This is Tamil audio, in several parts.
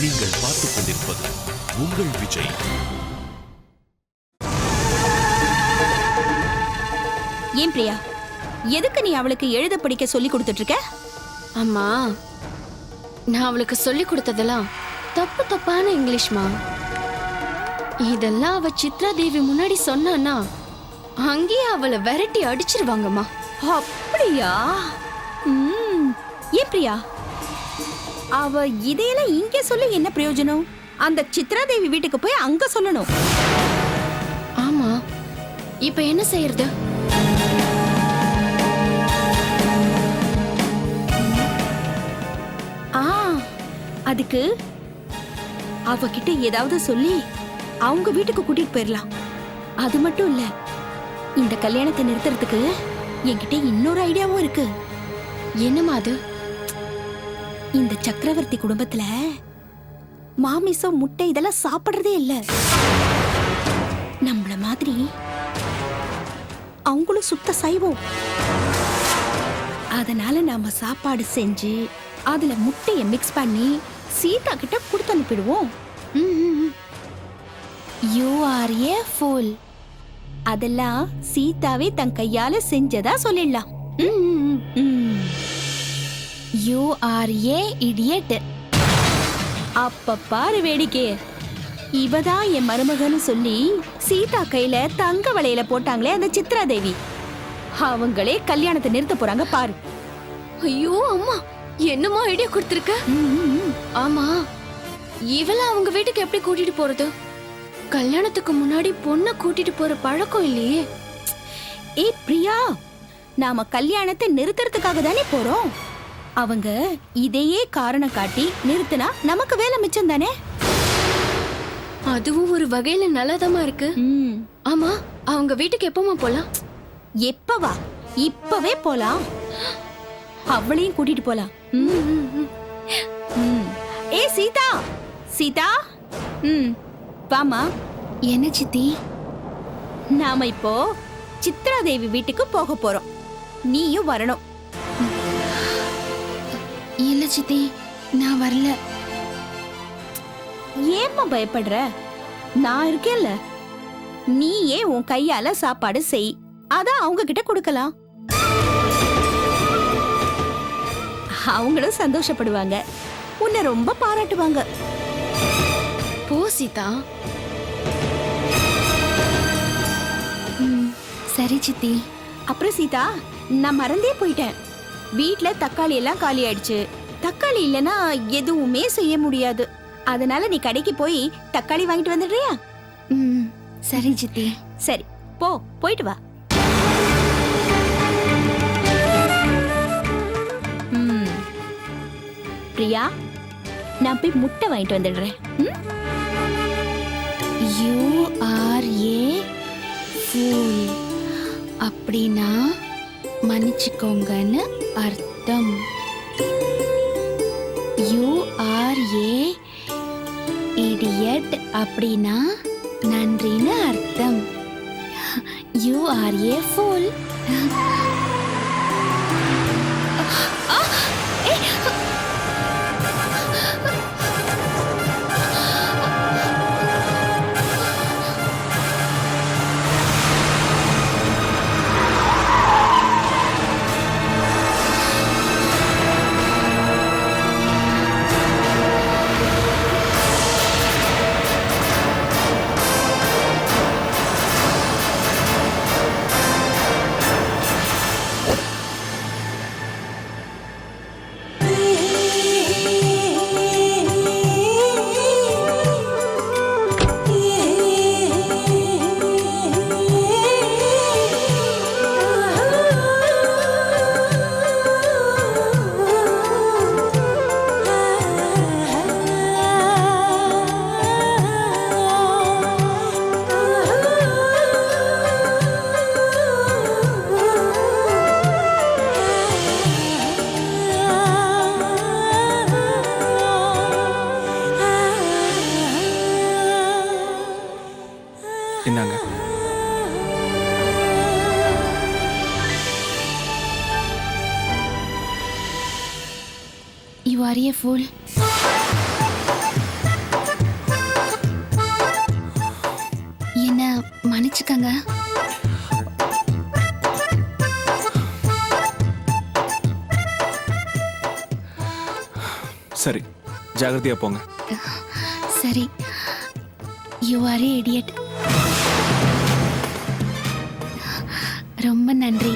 நீங்கள் பார்த்துக் கொண்டிருப்பது உங்கள் விஜய். ஏன் பிரியா, எதுக்கு நீ அவளுக்கு எழுத படிக்க சொல்லி கொடுத்துட்டு இருக்க? அம்மா, நான் அவளுக்கு சொல்லி கொடுத்ததெல்லாம் தப்பு தப்பான இங்கிலீஷ்மா. இதெல்லாம் அவ சித்ரா தேவி முன்னாடி சொன்னானா அங்கேயே அவளை விரட்டி அடிச்சிருவாங்கம்மா. அப்படியா? ஏன் பிரியா, அவ இதையெல்லாம் இங்க சொல்லி என்ன பிரயோஜனம்? அந்த சித்ரா தேவி வீட்டுக்கு போய் அங்க சொல்லணும். ஆமா, இப்ப என்ன செய்யறது? அதுக்கு அவகிட்ட ஏதாவது சொல்லி அவங்க வீட்டுக்கு கூட்டிட்டு போயிடலாம். அது மட்டும் இல்ல, இந்த கல்யாணத்தை நிறுத்துறதுக்கு என்கிட்ட இன்னொரு ஐடியாவும் இருக்கு. என்னமா அது? இந்த சக்கரவர்த்தி குடும்பத்துல மாமிசம், முட்டை இதெல்லாம் சாப்பிடுறதே இல்ல. நம்மள மாதிரி அவங்களும் சுத்த சைவம். அதனால நாம சாப்பாடு செஞ்சு அதுல முட்டைய மிக்ஸ் பண்ணி சீதா கிட்ட கொடுத்து அனுப்பிடுவோம். You are a fool. அதெல்லாம் சீதாவே தன் கையால செஞ்சதா சொல்லிடலாம். You are a idiot. அப்ப பாரு வேடிக்கை. இவதான் என் மருமகன்னு சொல்லி சீதா கையில தங்க வளையல போட்டாங்களே அந்த சித்ரா தேவி, அவங்களே கல்யாணத்தை நிறுத்த போறாங்க பாரு. ஐயோ அம்மா, என்னமா ஐடியா கொடுத்திருக்க? ஆமா, இவள அவங்க வீட்டுக்கு எப்படி கூட்டிட்டு போறது? கல்யாணத்துக்கு முன்னாடி பொண்ணை கூட்டிட்டு போற பழக்கம் இல்லையே. ஏய் பிரியா, நாம கல்யாணத்தை நிறுத்துறதுக்காக தானே போறோம். அவங்க இதையே காரணம் காட்டி நிறுத்தினா நமக்கு வேலை மிச்சம் தானே. அதுவும் ஒரு வகையில நல்லதமா இருக்கு. ஆமா, அவங்க வீட்டுக்கு எப்பமா போலாம்? எப்பவா? இப்பவே போலாம். அவளையும் கூட்டிட்டு போலாம். ஏ சீதா, சீதா, வாமா. என்ன சித்தி? நாம இப்போ சித்ரா தேவி வீட்டுக்கு போக போறோம். நீயும் வரணும். இல்ல சித்தி, நான் வரல. ஏம்மா பயப்படுற? நான் இருக்கேன்ல. நீயே உன் கையால சாப்பாடு செய், அதான் அவங்க கிட்ட கொடுக்கலாம். அவங்களும் சந்தோஷப்படுவாங்க, உன்னை ரொம்ப பாராட்டுவாங்க. போ சீதா. சரி சித்தி. அப்புறம் சீதா, நான் மறந்தே போயிட்டேன். வீட்ல தக்காளி எல்லாம் காலி ஆயிடுச்சு. தக்காளி இல்லனா எதுவுமே செய்ய முடியாது. அதனால நீ கடைக்கு போய் தக்காளி வாங்கிட்டு வந்துடுறியா? சரி சித்தி. சரி, போயிட்டு வா. பிரியா, நான் போய் முட்டை வாங்கிட்டு வந்துடுறேன். யூ ஆர் ஏ ஃபூல் அப்படின்னா மன்னிச்சுக்கோங்கன்னு அர்த்தம். யூ ஆர் ஏ இடியட் அப்படின்னா நன்றின்னு அர்த்தம். You are a fool. இந்தாங்க. You are a fool. சரி, ஜாகிரதையா போங்க. சரி, யூ ஆர் இடியட். ரொம்ப நன்றி.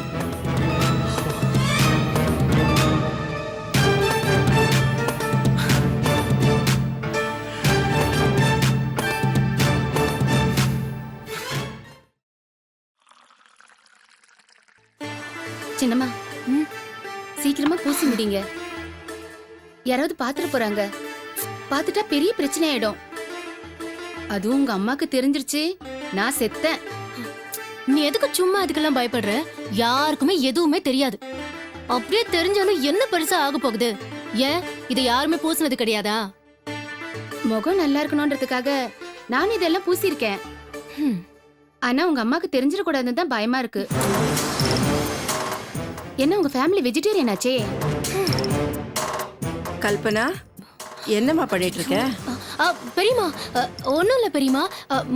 சின்னம்மா, சீக்கிரமா பூசி முடிங்க. யாராவது பாத்துட்டு போறாங்க. பாத்துட்டா பெரிய பிரச்சனை ஆயிடும். அதுவும் உங்க அம்மாக்கு தெரிஞ்சிருச்சு, நான் செத்தேன். நீ எதுக்கு சும்மா அதுக்கெல்லாம் பயப்படுற? யாருக்குமே எதுவுமே தெரியாது. அப்படியே தெரிஞ்சாலும் என்ன பெருசா ஆக போகுது? ஏன் இதை யாருமே பூசினது கிடையாதா? முகம் நல்லா இருக்கணும்ன்றதுக்காக நான் இதெல்லாம் பூசியிருக்கேன். ஆனா உங்க அம்மாக்கு தெரிஞ்சிடக்கூடாதுன்னு தான் பயமா இருக்கு. என்ன உங்க ஃபேமிலி வெஜிடேரியன் ஆச்சே? கல்பனா, என்னம்மா பண்ணிட்டு இருக்க? பெரியமா, ஒண்ணும் இல்ல பெரியமா.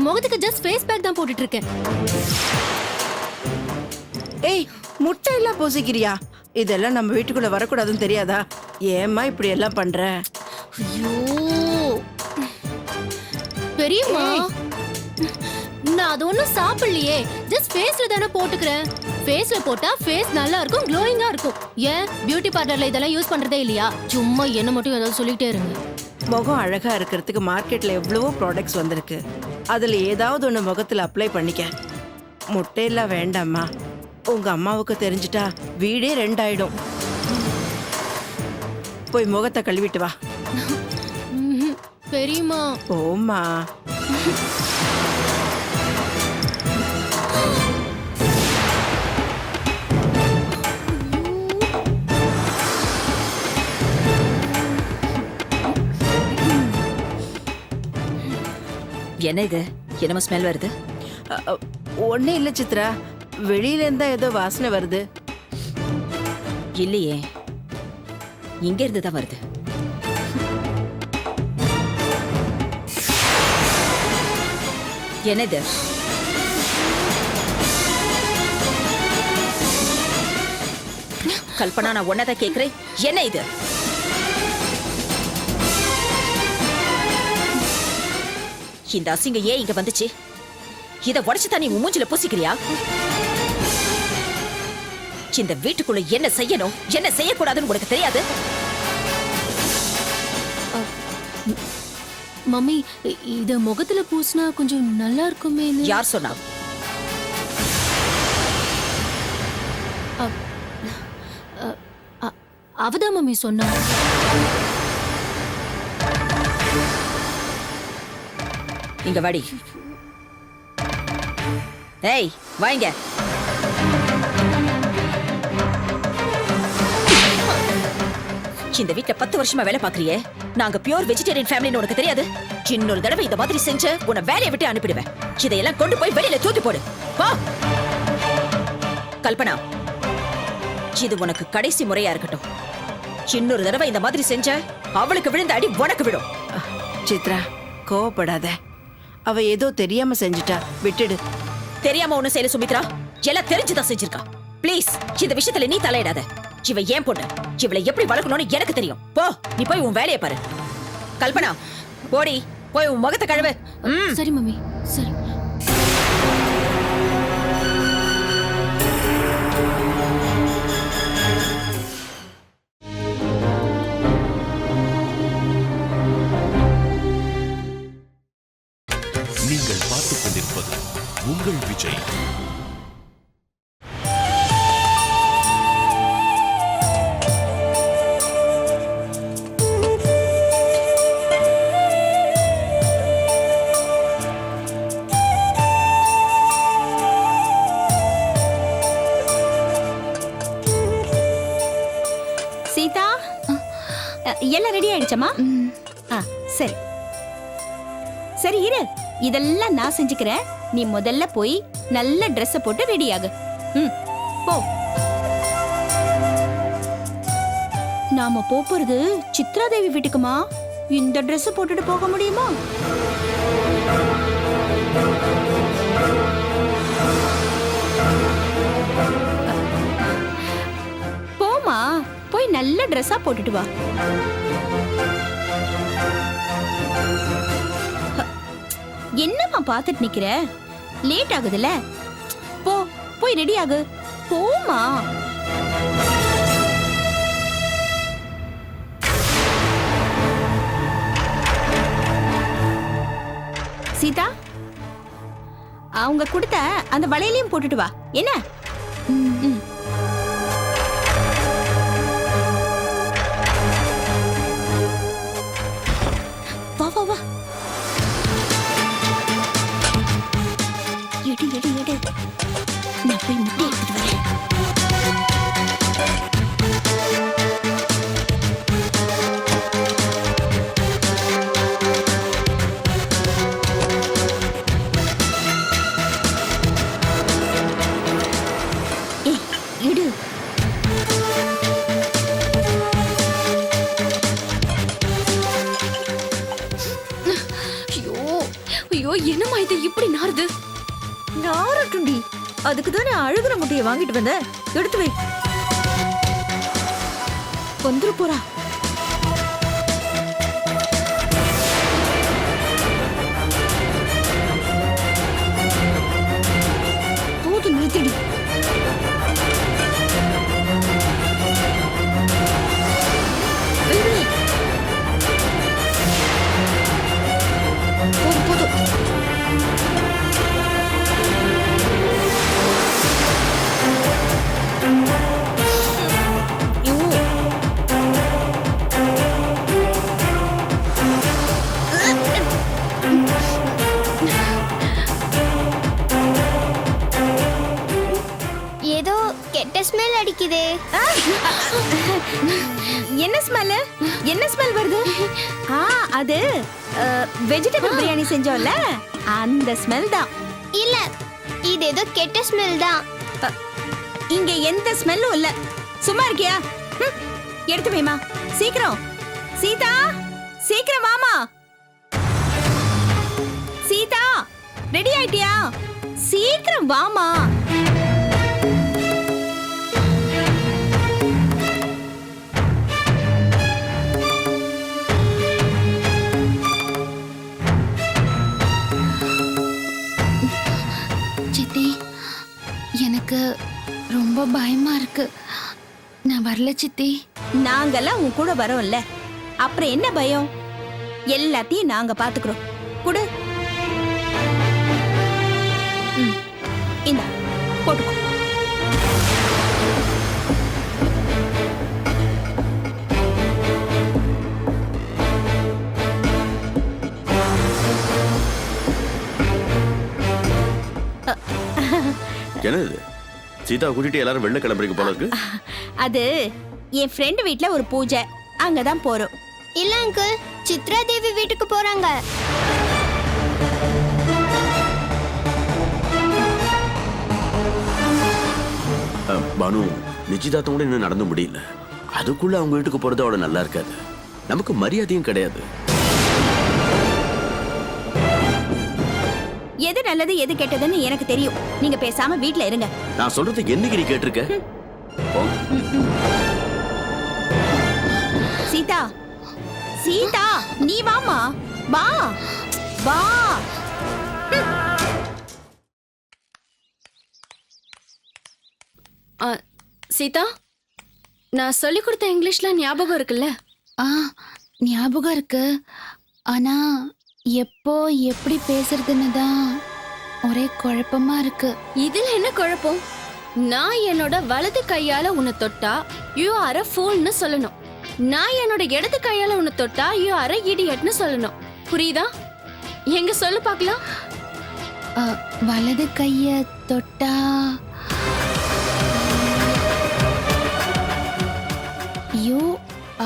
முகத்துக்கு ஜஸ்ட் ஃபேஸ் பேக் தான் போட்டுட்டு இருக்கேன். ஏய், முட்டை எல்லாம் பூசிக்கிறியா? இதெல்லாம் நம்ம வீட்டுக்குள்ள வரக்கூடாதுன்னு தெரியாதா? ஏம்மா இப்படி எல்லாம் பண்ற? ஐயோ பெரியமா, நான் அது ஒண்ணும் சாப்பிடலையே. ஜஸ்ட் ஃபேஸ்ல தானே போட்டுக்கிறேன். ஃபேஸ்ல போட்டா ஃபேஸ் நல்லா இருக்கும், க்ளோயிங்கா இருக்கும். ஏன் பியூட்டி பார்லர்ல இதெல்லாம் யூஸ் பண்றதே இல்லையா? சும்மா என்ன மட்டும் ஏதாவது சொல்லிட்டே இருங்க. முகம் அழகா இருக்கிறதுக்கு மார்க்கெட்ல எவ்வளவோ ப்ராடக்ட்ஸ் வந்திருக்கு. அதுல ஏதாவது ஒண்ணு முகத்துல அப்ளை பண்ணிக்க. முட்டையெல்லாம் வேண்டாம்மா. உங்க அம்மாவுக்கு தெரிஞ்சிட்டா வீடே ரெண்டாயிடும். போய் முகத்தை கழுவிட்டு வா. பெரியமா, போம்மா. என்ன இது? என்னமோ ஸ்மெல் வருது. ஒன்னும் இல்ல சித்ரா, வெளியில இருந்தா ஏதோ வாசனை வருது. இல்லையே, இங்க இருந்து தான் வருது. என்னது? கல்பனா, நான் ஒன்னதான் கேக்குறேன். என்ன இது? இந்த அசிங்கம் ஏன் இங்க வந்துச்சு? இத உடைச்சு தான் நீ உன் மூஞ்சில பூசிக்கிறியா? இந்த வீட்டுக்குள்ள என்ன செய்யணும், என்ன செய்யக்கூடாதுன்னு உனக்கு தெரியாது? மம்மி, இத முகத்துல பூசினா கொஞ்சம் நல்லா இருக்குமே. யார் சொன்னா? அவதான் மம்மி சொன்னா. இங்க வாடி. ஏய், வாங்க. இந்த வீட்ல 10 வருஷமா வேலை பாக்குறியே. நாங்க பியூர் வெஜிடேரியன் ஃபேமிலின்னு உனக்கு தெரியாது? இன்னொரு தடவை இந்த மாதிரி செஞ்ச உன்னை வேலையை விட்டு அனுப்பிடுவேன். இதையெல்லாம் கொண்டு போய் வெளியில தூக்கி போடு. வா கல்பனா, இது உனக்கு கடைசி முறையா இருக்கட்டும். இன்னொரு தடவை இந்த மாதிரி செஞ்ச அவளுக்கு விழுந்த அடி உனக்கு விடும். சித்ரா, கோவப்படாத. அவ ஏதோ தெரியாம செஞ்சுட்டா, விட்டுடு. தெரியாம ஒண்ணு செய்யல சுமித்ரா, எல்லாம் தெரிஞ்சுதான் செஞ்சிருக்கா. ப்ளீஸ், இந்த விஷயத்துல நீ தலையிடாத. இவ ஏன் பொண்ணு, இவளை எப்படி வளர்க்கணும்னு எனக்கு தெரியும். போ, நீ போய் உன் வேலையை பாரு. கல்பனா, போடி, போய் உன் முகத்தை கழுவு. சரி மம்மி, சரி. நீங்கள் பார்த்துக் கொண்டிருப்பது உங்கள் விஜய். சீதா, எல்லாம் ரெடி ஆயிடுச்சம்மா? சரி சரி, இரு, இதெல்லாம் நான் செஞ்சுக்கிறேன். நீ முதல்ல போய் நல்ல ட்ரெஸ் போட்டு ரெடி ஆகு. போ. நாம போறது சித்ரா தேவி வீட்டுக்குமா? இந்த ட்ரெஸ் போட்டுட்டு போக முடியுமா? போமா, போய் நல்ல ட்ரெஸ்ஸா போட்டுட்டு வா. என்னம்மா பார்த்துட்டு நிக்கிற? லேட் ஆகுதுல, போ போய் ரெடி ஆகு. போமா. சீதா, அவங்க கொடுத்த அந்த வளையலையும் போட்டுட்டு வா. என்ன? ம். வா வா வா. எடு எடு எடு. நான் போய் முட்டை எடுத்துட்டு வரேன். ஏய், எடு. ஐயோ ஐயோ, என்னம்மா இது இப்படி நாறுது? நாரட்டுண்டி, அதுக்கு தானே அழுகுற முட்டையை வாங்கிட்டு வந்த. எடுத்து வை. வந்துரு போறா. போது, நிறுத்திடி. வை, வை. போதும் போதும். ஏதோ கெட்ட ஸ்மெல் அடிக்குதே. என்ன ஸ்மெல்? என்ன ஸ்மெல் வருது? அது வெஜிடபிள் பிரியாணி செஞ்சோம்ல, அந்த ஸ்மெல் தான். இல்ல, இது ஏதோ கெட்ட ஸ்மெல் தான். இங்க எந்த ஸ்மெல்லும் இல்ல. சும்மா இருக்கியா? எடுத்து வைமா, சீக்கிரம். சீதா, சீக்கிரம் வாமா. சீதா, ரெடி ஆயிட்டியா? சீக்கிரம் வாமா. சித்தி, எனக்கு ரொம்ப பயமா இருக்கு. நான் வரல சித்தி. நாங்கெல்லாம் உன் கூட வரோம்ல, அப்புறம் என்ன பயம்? எல்லாத்தையும் நாங்க பாத்துக்கிறோம். குடு. இந்தா, போட்டுக்கோ. என்னது? சீதா கூட்டிட்டு எல்லாரும் வெள்ள கிளம்புறீங்க போல இருக்கு. அது என் ஃப்ரெண்ட் வீட்ல ஒரு பூஜை, அங்கதான் போறோம். இல்ல அங்கிள், சித்ரா தேவி வீட்டுக்கு போறாங்க. பானு, நிச்சயதார்த்தம் கூட இன்னும் நடந்து முடியல. அதுக்குள்ள அவங்க வீட்டுக்கு போறது அவ்வளவு நல்லா இருக்காது. நமக்கு மரியாதையும் கிடையாது. எது நல்லது எது கெட்டதுன்னு எனக்கு தெரியும். நீங்க பேசாம வீட்ல இருங்க. நான் சொல்றது என்னைக்கு நீ கேட்டிருக்க? சீதா, சீதா, நீ வாமா. வா வா. சீதா, நான் சொல்லி கொடுத்த இங்கிலீஷ்லாம் ஞாபகம் இருக்குல்ல? ஞாபகம் இருக்கு. ஆனா எப்போ எப்படி பேசுறதுன்னு தான் ஒரே குழப்பமா இருக்கு. இதுல என்ன குழப்பம்? நான் என்னோட வலது கையால உன்னை தொட்டா யூ ஆர் a foolன்னு சொல்லணும். நான் என்னோட இடது கையால உன்னை தொட்டா யூ ஆர் a idiotன்னு சொல்லணும். புரியுதா? எங்க சொல்லு பார்க்கலாம். வலது கைய தொட்டா you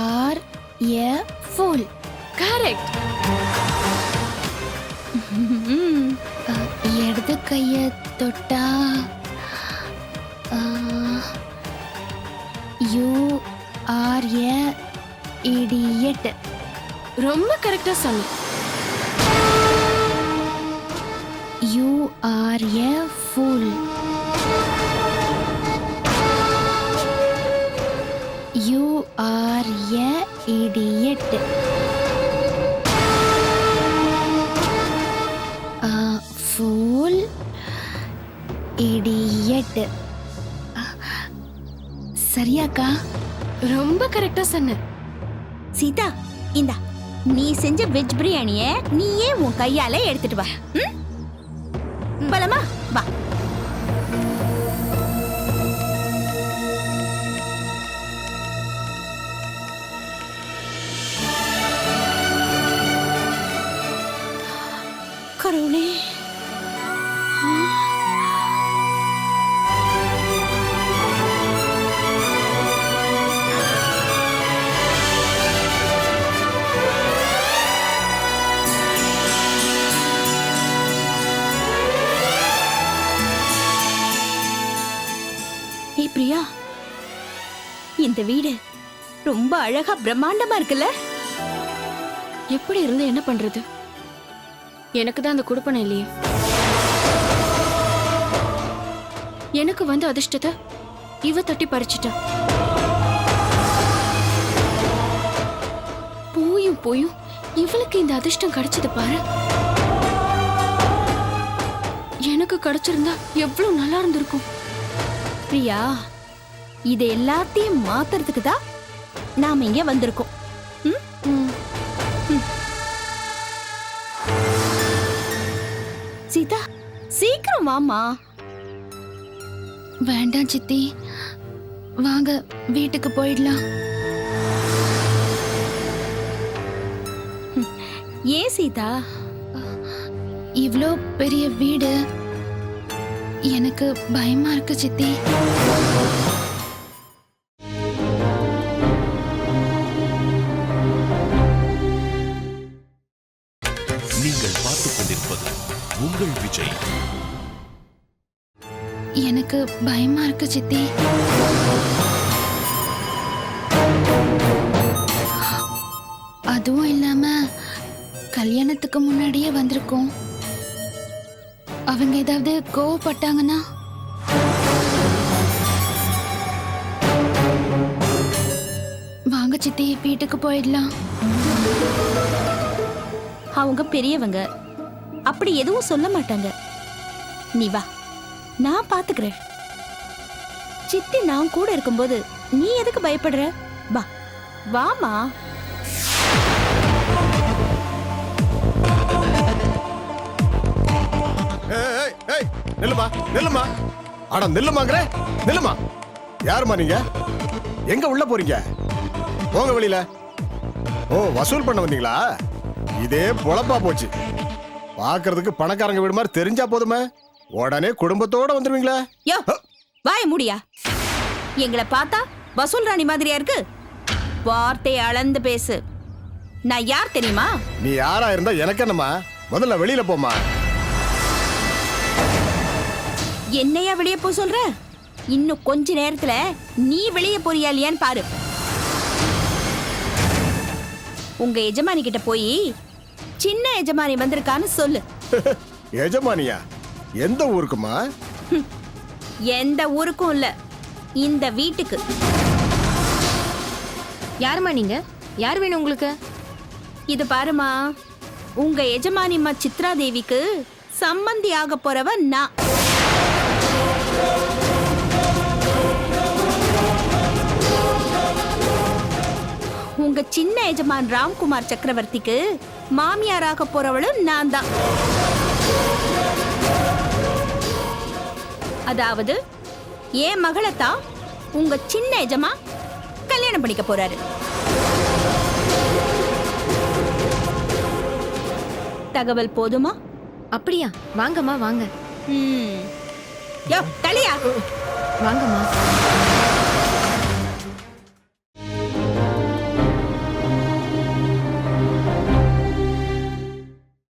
are a fool. Correct. இடது கைய தொட்டா யூ ஆர் a idiot. ரொம்ப கரெக்டா சொன்ன. You are a fool. You are a idiot. Correct. சரியாக்கா? ரொம்ப கரெக்டா சொன்ன. சீதா, இந்தா நீ செஞ்ச வெஜ் பிரியாணிய நீயே உன் கையால எடுத்துட்டு வா. ம்? போலாமா? வா. கடவுளே, ஏய் பிரியா, இந்த வீடு ரொம்ப அழகா பிரம்மாண்டமா இருக்குல்ல? எப்படி இருந்து என்ன பண்றது? எனக்கு தான் அந்த குடுப்பனை இல்லையே. எனக்கு வந்து அதிர்ஷ்டத்தை இவ தட்டி பறிச்சிட்டா. போயும் போயும் இவளுக்கு இந்த அதிர்ஷ்டம் கிடைச்சது பாரு. எனக்கு கிடைச்சிருந்தா எவ்வளவு நல்லா இருந்திருக்கும். பிரியா, இது எல்லாத்தையும் மாத்துறதுக்கு தான் நாம இங்க வந்திருக்கோம். ம்? ம். சீதா, சீக்கிரம் வாமா. வேண்டாம் சித்தி, வாங்க வீட்டுக்கு போயிடலாம். ஏன் சீதா? இவ்ளோ பெரிய வீடு எனக்கு பயமா இருக்கு சித்தி. நீங்கள் பார்த்துக் கொண்டிருப்பது உங்கள் விஜய். எனக்கு பயமா இருக்கு சித்தி. அதுவும் இல்லாம கல்யாணத்துக்கு முன்னாடியே வந்திருக்கோம். அவங்க ஏதாவது கோவப்பட்டாங்கன்னா? வாங்க சித்தி, வீட்டுக்கு போயிடலாம். அவங்க பெரியவங்க, அப்படி எதுவும் சொல்ல மாட்டாங்க. நீ வா, நான் பாத்துக்கிறேன். சித்தி நான் கூட இருக்கும்போது நீ எதுக்கு பயப்படுற? வா, வாமா. நில்லுமா, நில்லுமா. ஆனா நில்லுமாங்கற, நில்லுமா. யாருமா நீங்க? எங்க உள்ள போறீங்க? போங்க வெளியில. ஓ, வசூல் பண்ண வந்தீங்களா? இதே பொழப்பா போச்சு. பாக்குறதுக்கு பணக்காரங்க வீடு மாதிரி தெரிஞ்சா போதுமே, உடனே குடும்பத்தோட வந்துருவீங்களா? யோ, வாய மூடியா. எங்களை பார்த்தா வசூல் ராணி மாதிரியா இருக்கு? வார்த்தை அளந்து பேசு. நான் யார் தெரியுமா? நீ யாரா இருந்தா எனக்கு என்னமா? முதல்ல வெளியில போமா. என்னையா வெளியே போ சொல்ற? இன்னும் கொஞ்ச நேரத்துல நீ வெளியே போறியா இல்லையான்னு பாரு. உங்க எஜமானி கிட்ட போய் சின்ன எஜமானி வந்திருக்கான்னு சொல்லு. எஜமானியா? எந்த ஊருக்குமா? எந்த ஊருக்கும் இல்ல, இந்த வீட்டுக்கு. யாருமா நீங்க? யார் வேணும் உங்களுக்கு? இது பாருமா, உங்க எஜமானிம்மா சித்ரா தேவிக்கு சம்பந்தி ஆக போறவ நான். உங்க சின்ன எஜமான் ராம்குமார் சக்கரவர்த்திக்கு மாமியாராக போறவளும் நான் தான். அதாவது என் மகளைத்தான் உங்க சின்ன எஜமா கல்யாணம் பண்ணிக்க போறாரு. தகவல் போதுமா? அப்படியா? வாங்கம்மா வாங்க. யோ, தலியா. வாங்கம்மா.